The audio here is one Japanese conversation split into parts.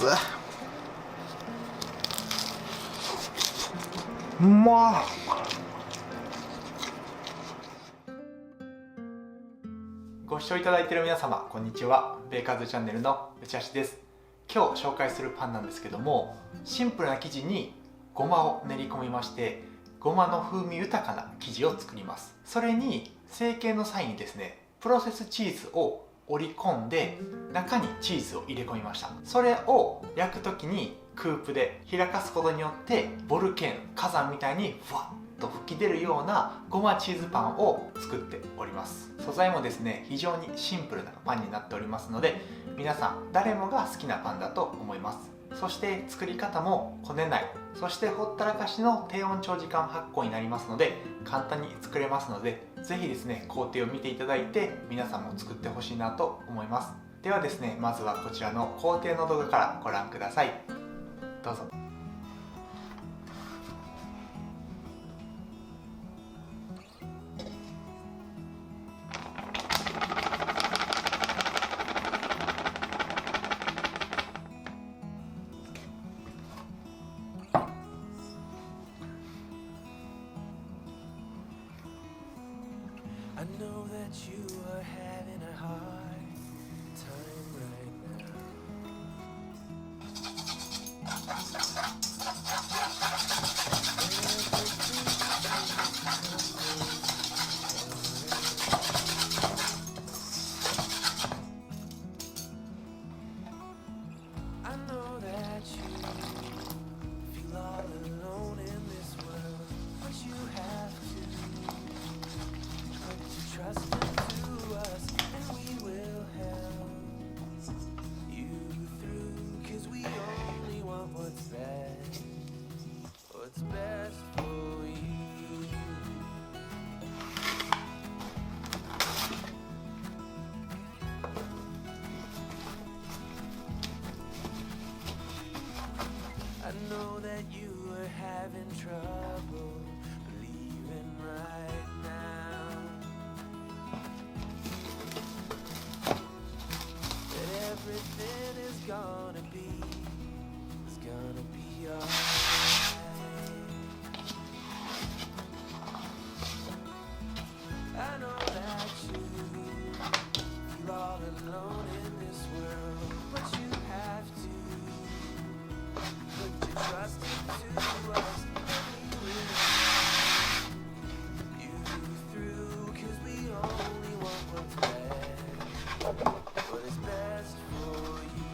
つ。うまっ。ご視聴いただいている皆様、こんにちは。ベーカーズチャンネルの内橋です。今日紹介するパンなんですけども、シンプルな生地にごまを練り込みまして、ごまの風味豊かな生地を作ります。それに成形の際にですね、プロセスチーズを折り込んで中にチーズを入れ込みました。それを焼く時にクープで開かすことによってボルケーノ、火山みたいにふわっと吹き出るようなごまチーズパンを作っております。素材もですね、非常にシンプルなパンになっておりますので、皆さん誰もが好きなパンだと思います。そして作り方もこねない、そしてほったらかしの低温長時間発酵になりますので、簡単に作れますので、ぜひですね、工程を見ていただいて皆さんも作ってほしいなと思います。ではですね、まずはこちらの工程の動画からご覧ください。どうぞ。I know that you are having a hard time right now. I know that you feel all alone in this world, but you have to trust into us, and we will help you through, 'cause we only want what's best for you. I know that you are having trouble believing right now that everything is gonna be alright. I know that you feel all alone in this world, but you have to put your trust into us, and we will help you through, 'cause we only want what's best, what is best for you.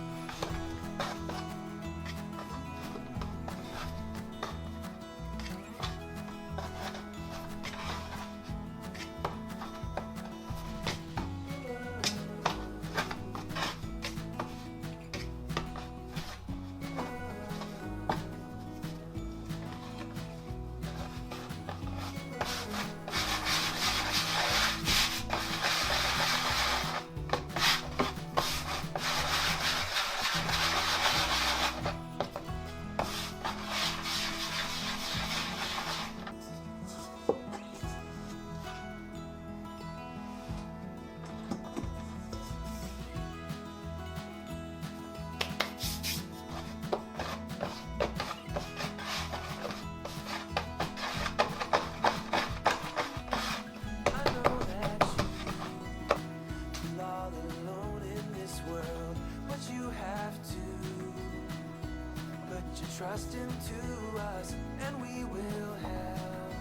Trust into us, and we will help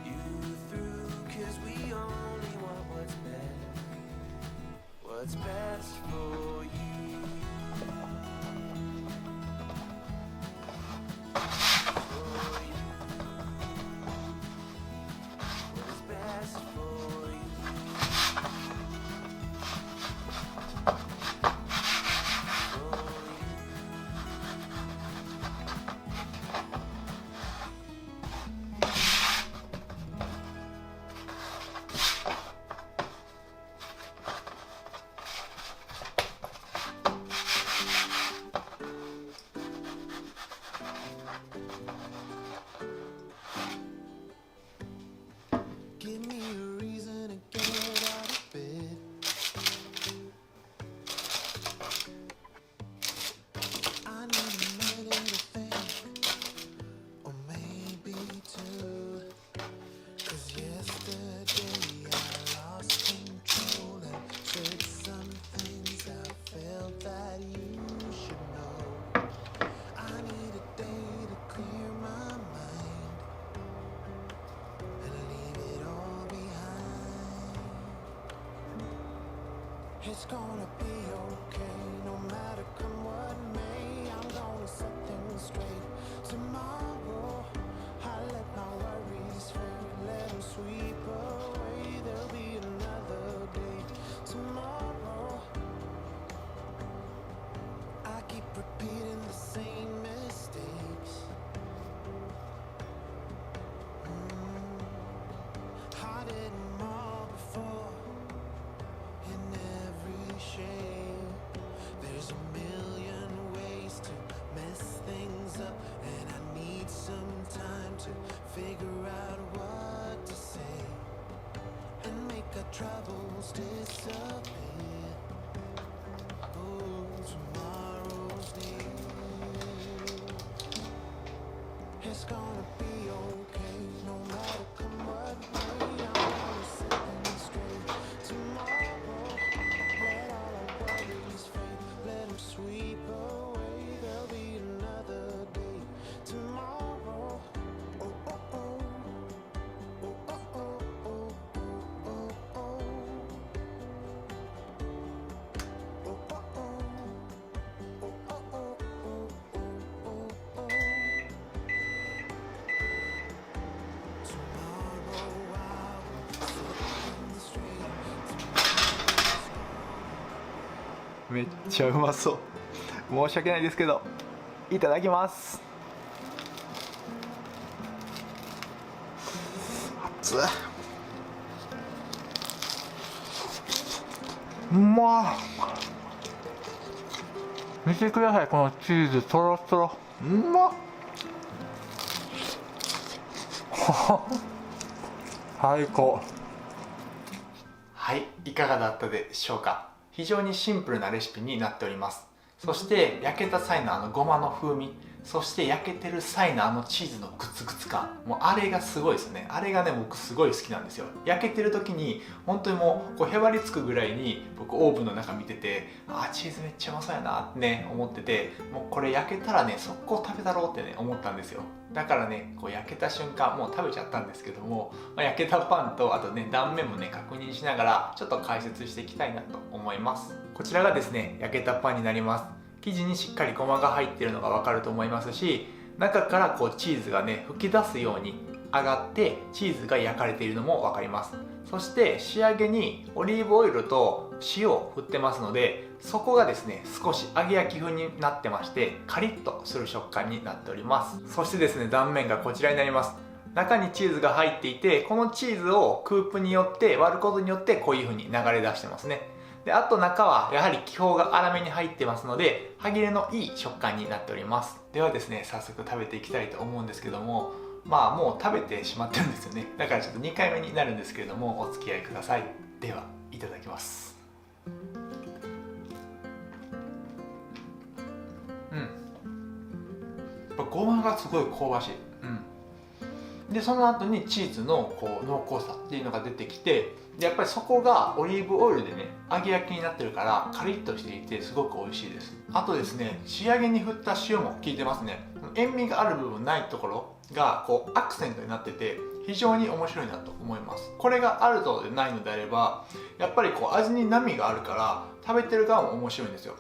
you through, 'cause we only want what's best for you. For you. What is best for you. It's gonna be okay, no matter come what may. I'm gonna set things straight. Tomorrow, I let my worries fade, let them sweep away. There'll be another day. Tomorrow, I keep repeating the same mistakes. I did them all before, in every shape. There's a million ways to mess things up, and I need some time to figure out what to say and make our troubles disappear. Oh, tomorrow's near. It's gonna be okay, no matter come what may. I'm gonna set things straight. Tomorrow, let all our worries fade, let them sweep away. There'll be another day. Tomorrow, oh oh oh, oh oh oh, oh oh oh, oh oh oh, oh oh oh.めっちゃうまそう。申し訳ないですけどいただきます。熱っ、うまっ。見てください、このチーズとろとろ、うまっ最高。はい、いかがだったでしょうか。非常にシンプルなレシピになっております。そして焼けた際のごまの風味、そして焼けてる際のチーズのグツグツ感、もうあれがすごいですね。あれがね、僕すごい好きなんですよ。焼けてる時に本当にもうへばりつくぐらいに僕オーブンの中見てて、あーチーズめっちゃうまそうやなってね思ってて、もうこれ焼けたらね速攻食べたろうってね思ったんですよ。だからね、こう焼けた瞬間もう食べちゃったんですけども、焼けたパンとあとね断面もね確認しながらちょっと解説していきたいなと思います。こちらがですね焼けたパンになります。生地にしっかりごまが入っているのがわかると思いますし、中からこうチーズがね吹き出すように上がってチーズが焼かれているのもわかります。そして仕上げにオリーブオイルと塩を振ってますので、そこがですね少し揚げ焼き風になってましてカリッとする食感になっております。そしてですね断面がこちらになります。中にチーズが入っていて、このチーズをクープによって割ることによってこういう風に流れ出してますね。であと中はやはり気泡が粗めに入ってますので歯切れのいい食感になっております。ではですね早速食べていきたいと思うんですけども、まあもう食べてしまってるんですよね。だからちょっと2回目になるんですけれどもお付き合いください。ではいただきます。ごまがすごい香ばしい。でその後にチーズのこう濃厚さっていうのが出てきて、でやっぱりそこがオリーブオイルでね揚げ焼きになってるからカリッとしていてすごく美味しいです。あとですね仕上げに振った塩も効いてますね。塩味がある部分ないところがこうアクセントになってて非常に面白いなと思います。これがあるのでないのであればやっぱりこう味に波があるから食べてる側も面白いんですよ。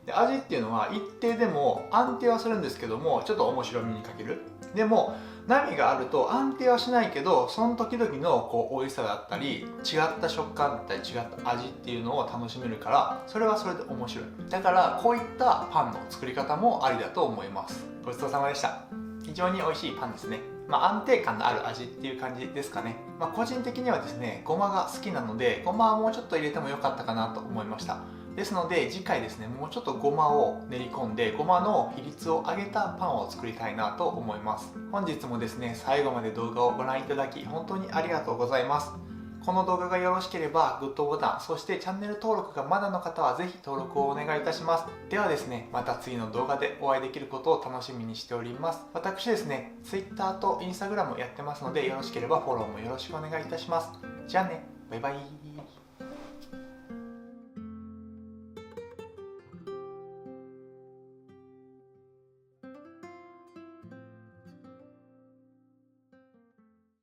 で味っていうのは一定でも安定はするんですけどもちょっと面白みに欠ける。でも波があると安定はしないけどその時々のこう美味しさだったり違った食感だったり違った味っていうのを楽しめるからそれはそれで面白い。だからこういったパンの作り方もありだと思います。ごちそうさまでした。非常に美味しいパンですね。安定感のある味っていう感じですかね。個人的にはですねごまが好きなのでごまはもうちょっと入れてもよかったかなと思いました。ですので次回ですねもうちょっとごまを練り込んでごまの比率を上げたパンを作りたいなと思います。本日もですね最後まで動画をご覧いただき本当にありがとうございます。この動画がよろしければグッドボタン、そしてチャンネル登録がまだの方はぜひ登録をお願いいたします。ではですねまた次の動画でお会いできることを楽しみにしております。私ですね Twitter と Instagram やってますのでよろしければフォローもよろしくお願いいたします。じゃあね、バイバイ。